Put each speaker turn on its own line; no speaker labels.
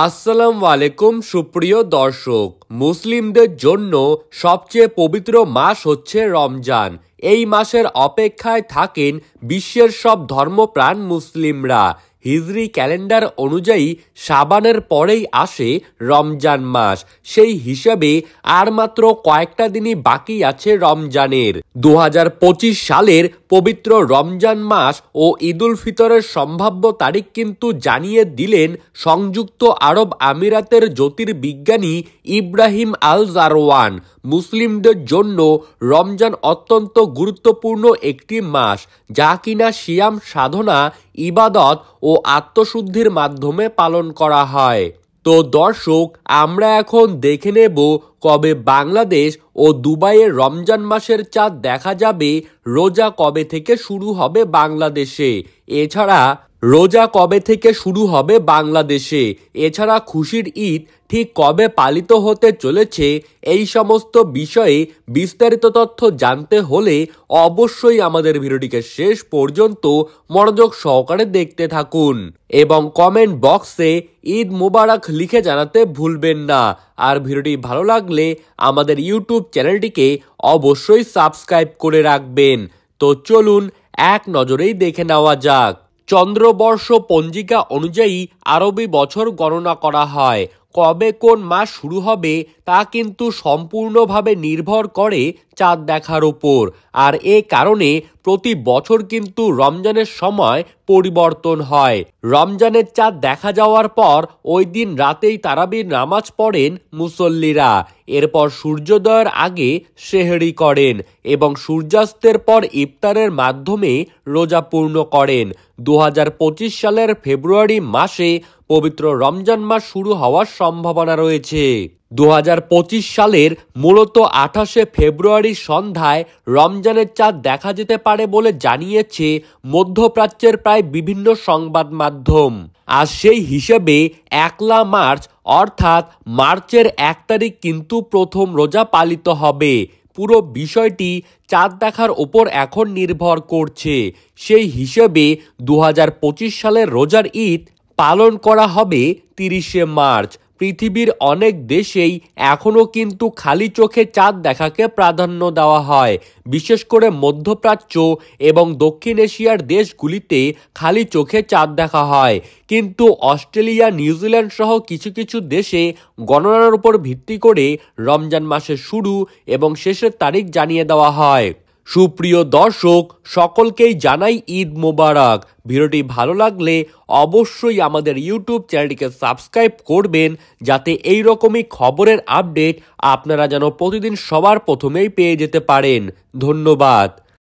আসসালামু আলাইকুম সুপ্রিয় দর্শক। মুসলিমদের জন্য সবচেয়ে পবিত্র মাস হচ্ছে রমজান। এই মাসের অপেক্ষায় থাকেন বিশ্বের সব ধর্মপ্রাণ মুসলিমরা। হিজরি ক্যালেন্ডার অনুযায়ী শাবানের পরেই আসে রমজান মাস। সেই হিসাবে আর মাত্র কয়েকটা দিনই বাকি আছে রমজানের। 2025 সালের পবিত্র রমজান মাস ও ঈদুল ফিতরের সম্ভাব্য তারিখ কিন্তু জানিয়ে দিলেন সংযুক্ত আরব আমিরাতের জ্যোতির্বিজ্ঞানী ইব্রাহিম আল জারওয়ান। মুসলিমদের জন্য রমজান অত্যন্ত গুরুত্বপূর্ণ একটি মাস, যা কিনা সিয়াম সাধনা, ইবাদত ও আত্মশুদ্ধির মাধ্যমে পালন করা হয়। তো দর্শক, আমরা এখন দেখে নেব কবে বাংলাদেশ ও দুবাইয়ের রমজান মাসের চাঁদ দেখা যাবে, রোজা কবে থেকে শুরু হবে বাংলাদেশে, এছাড়া খুশির ঈদ ঠিক কবে পালিত হতে চলেছে। এই সমস্ত বিষয়ে বিস্তারিত তথ্য জানতে হলে অবশ্যই আমাদের ভিডিওটিকে শেষ পর্যন্ত মনোযোগ সহকারে দেখতে থাকুন এবং কমেন্ট বক্সে ঈদ মুবারক লিখে জানাতে ভুলবেন না। আর ভিডিওটি ভালো লাগলে আমাদের ইউটিউব চ্যানেলটিকে অবশ্যই সাবস্ক্রাইব করে রাখবেন। তো চলুন এক নজরেই দেখে নেওয়া যাক। চন্দ্রবর্ষ পঞ্জিকা অনুযায়ী আরবি বছর গণনা করা হয়। কবে কোন মাস শুরু হবে তা কিন্তু সম্পূর্ণভাবে নির্ভর করে চাঁদ দেখার উপর। আর এ কারণে প্রতি বছর কিন্তু রমজানের সময় পরিবর্তন হয়। রমজানের চাঁদ দেখা যাওয়ার পর ওই দিন রাতেই তারাবির নামাজ পড়েন মুসল্লিরা। এরপর সূর্যোদয়ের আগে সেহরি করেন এবং সূর্যাস্তের পর ইফতারের মাধ্যমে রোজা পূর্ণ করেন। 2025 সালের ফেব্রুয়ারি মাসে পবিত্র রমজান মাস শুরু হওয়ার সম্ভাবনা রয়েছে। 2025 সালের মূলত 28শে ফেব্রুয়ারি সন্ধ্যায় রমজানের চাঁদ দেখা যেতে পারে বলে জানিয়েছে মধ্যপ্রাচ্যের প্রায় বিভিন্ন সংবাদ মাধ্যম। আর সেই হিসেবে 1 মার্চ অর্থাৎ মার্চের 1 তারিখ কিন্তু প্রথম রোজা পালিত হবে। পুরো বিষয়টি চাঁদ দেখার উপর এখন নির্ভর করছে। সেই হিসেবে 2025 সালের রোজার ঈদ পালন করা হবে 30শে মার্চ। পৃথিবীর অনেক দেশেই এখনও কিন্তু খালি চোখে চাঁদ দেখাকে প্রাধান্য দেওয়া হয়। বিশেষ করে মধ্যপ্রাচ্য এবং দক্ষিণ এশিয়ার দেশগুলিতে খালি চোখে চাঁদ দেখা হয়, কিন্তু অস্ট্রেলিয়া, নিউজিল্যান্ড সহ কিছু কিছু দেশে গণনার উপর ভিত্তি করে রমজান মাসের শুরু এবং শেষের তারিখ জানিয়ে দেওয়া হয়। সুপ্রিয় দর্শক, সকলকেই জানাই ঈদ মোবারক। ভিডিওটি ভালো লাগলে অবশ্যই আমাদের ইউটিউব চ্যানেলটিকে সাবস্ক্রাইব করবেন, যাতে এই রকমই খবরের আপডেট আপনারা যেন প্রতিদিন সবার প্রথমেই পেয়ে যেতে পারেন। ধন্যবাদ।